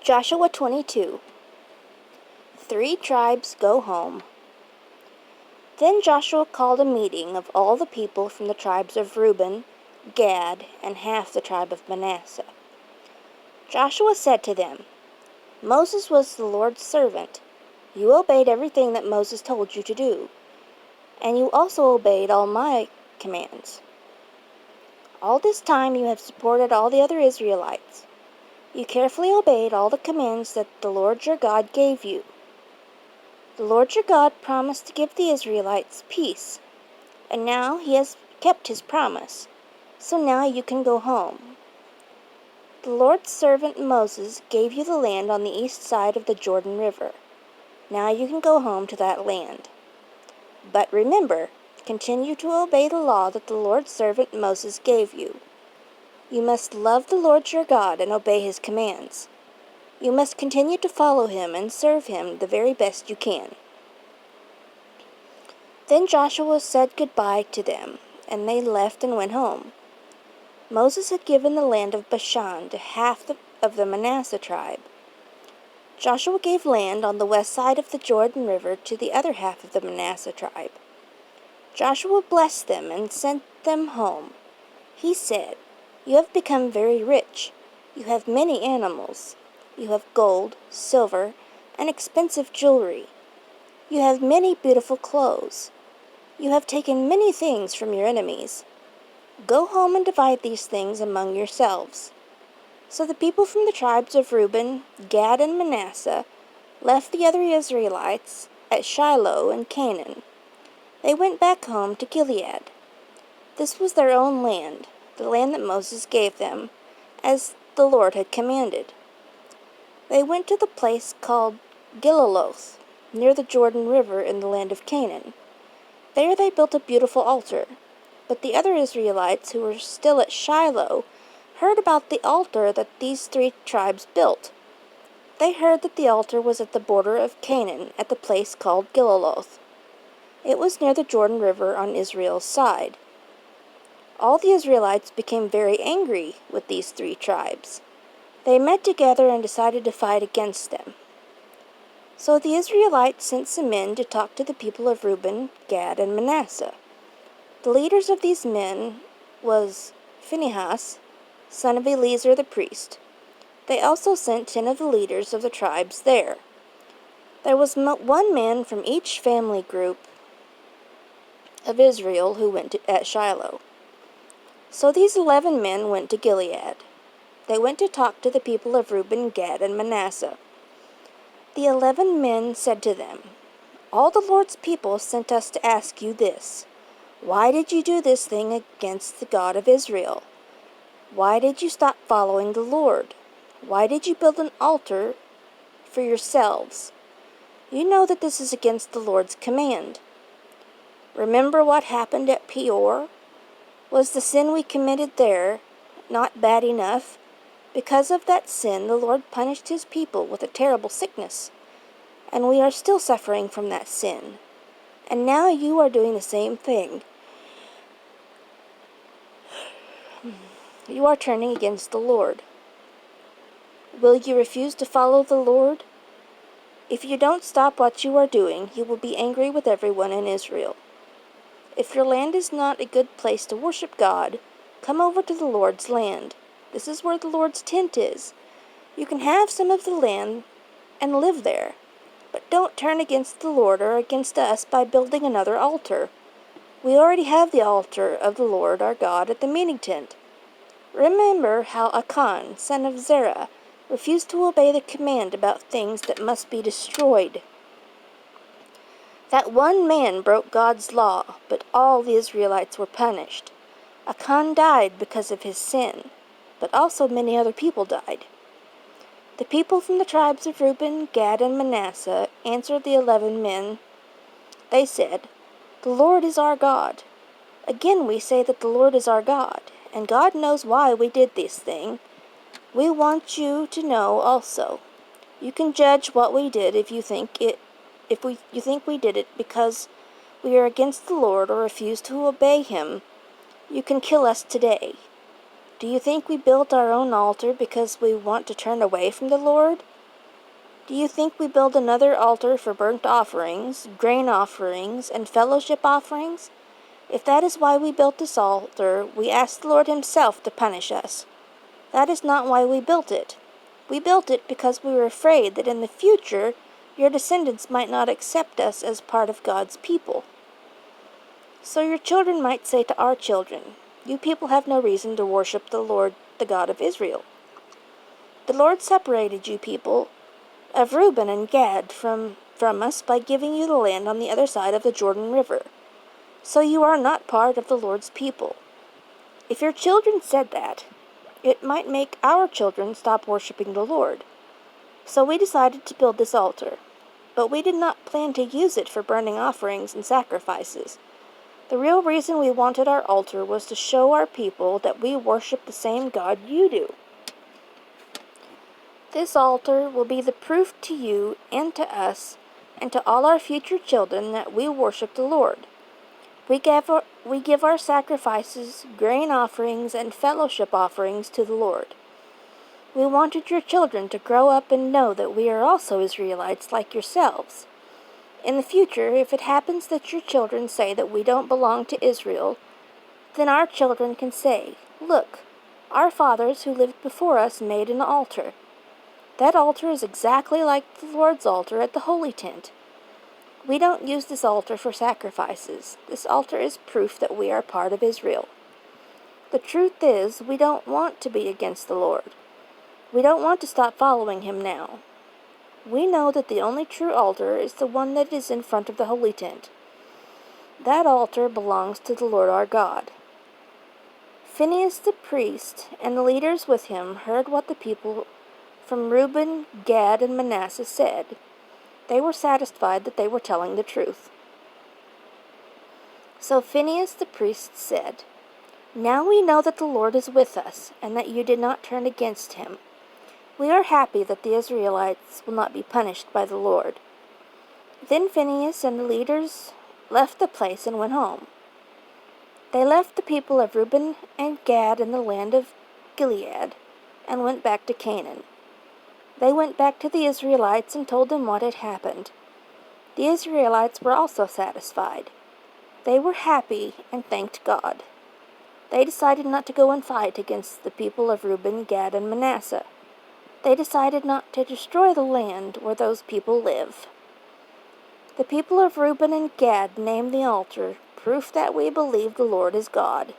Joshua 22. 3 tribes go home. Then Joshua called a meeting of all the people from the tribes of Reuben, Gad, and half the tribe of Manasseh. Joshua said to them, Moses was the Lord's servant. You obeyed everything that Moses told you to do, and you also obeyed all my commands. All this time you have supported all the other Israelites. You carefully obeyed all the commands that the Lord your God gave you. The Lord your God promised to give the Israelites peace, and now he has kept his promise, so now you can go home. The Lord's servant Moses gave you the land on the east side of the Jordan River. Now you can go home to that land. But remember, continue to obey the law that the Lord's servant Moses gave you. You must love the Lord your God and obey his commands. You must continue to follow him and serve him the very best you can. Then Joshua said goodbye to them, and they left and went home. Moses had given the land of Bashan to half of the Manasseh tribe. Joshua gave land on the west side of the Jordan River to the other half of the Manasseh tribe. Joshua blessed them and sent them home. He said, You have become very rich. You have many animals. You have gold, silver, and expensive jewelry. You have many beautiful clothes. You have taken many things from your enemies. Go home and divide these things among yourselves. So the people from the tribes of Reuben, Gad, and Manasseh left the other Israelites at Shiloh in Canaan. They went back home to Gilead. This was their own land, the land that Moses gave them, as the Lord had commanded. They went to the place called Gilaloth, near the Jordan River in the land of Canaan. There they built a beautiful altar. But the other Israelites who were still at Shiloh heard about the altar that these 3 tribes built. They heard that the altar was at the border of Canaan at the place called Gilaloth. It was near the Jordan River on Israel's side. All the Israelites became very angry with these 3 tribes. They met together and decided to fight against them. So the Israelites sent some men to talk to the people of Reuben, Gad, and Manasseh. The leaders of these men was Phinehas, son of Eleazar the priest. They also sent 10 of the leaders of the tribes there. There was 1 man from each family group of Israel who went at Shiloh. So these 11 men went to Gilead. They went to talk to the people of Reuben, Gad, and Manasseh. The 11 men said to them, All the Lord's people sent us to ask you this. Why did you do this thing against the God of Israel? Why did you stop following the Lord? Why did you build an altar for yourselves? You know that this is against the Lord's command. Remember what happened at Peor? Was the sin we committed there not bad enough? Because of that sin, the Lord punished his people with a terrible sickness, and we are still suffering from that sin. And now you are doing the same thing. You are turning against the Lord. Will you refuse to follow the Lord? If you don't stop what you are doing, he will be angry with everyone in Israel. If your land is not a good place to worship God, come over to the Lord's land. This is where the Lord's tent is. You can have some of the land and live there, but don't turn against the Lord or against us by building another altar. We already have the altar of the Lord our God at the meeting tent. Remember how Achan, son of Zerah, refused to obey the command about things that must be destroyed. That one man broke God's law, but all the Israelites were punished. Achan died because of his sin, but also many other people died. The people from the tribes of Reuben, Gad, and Manasseh answered the 11 men. They said, The Lord is our God. Again we say that the Lord is our God, and God knows why we did this thing. We want you to know also. You can judge what we did if you think we did it because we are against the Lord or refuse to obey him. You can kill us today. Do you think we built our own altar because we want to turn away from the Lord? Do you think we build another altar for burnt offerings, grain offerings, and fellowship offerings? If that is why we built this altar, we asked the Lord Himself to punish us. That is not why we built it. We built it because we were afraid that in the future your descendants might not accept us as part of God's people. So your children might say to our children, 'You people have no reason to worship the Lord, the God of Israel.' The Lord separated you people of Reuben and Gad from us by giving you the land on the other side of the Jordan River. So you are not part of the Lord's people. If your children said that, it might make our children stop worshiping the Lord. So we decided to build this altar. But we did not plan to use it for burning offerings and sacrifices. The real reason we wanted our altar was to show our people that we worship the same God you do. This altar will be the proof to you and to us and to all our future children that we worship the Lord. We give our sacrifices, grain offerings, and fellowship offerings to the Lord. We wanted your children to grow up and know that we are also Israelites like yourselves. In the future, if it happens that your children say that we don't belong to Israel, then our children can say, 'Look, our fathers who lived before us made an altar.' That altar is exactly like the Lord's altar at the Holy Tent. We don't use this altar for sacrifices. This altar is proof that we are part of Israel. The truth is, we don't want to be against the Lord. We don't want to stop following Him now. We know that the only true altar is the one that is in front of the Holy Tent. That altar belongs to the Lord our God." Phinehas the priest and the leaders with him heard what the people from Reuben, Gad, and Manasseh said. They were satisfied that they were telling the truth. So Phinehas the priest said, "Now we know that the Lord is with us, and that you did not turn against Him. We are happy that the Israelites will not be punished by the Lord." Then Phinehas and the leaders left the place and went home. They left the people of Reuben and Gad in the land of Gilead and went back to Canaan. They went back to the Israelites and told them what had happened. The Israelites were also satisfied. They were happy and thanked God. They decided not to go and fight against the people of Reuben, Gad, and Manasseh. They decided not to destroy the land where those people live. The people of Reuben and Gad named the altar, "Proof that we believe the Lord is God."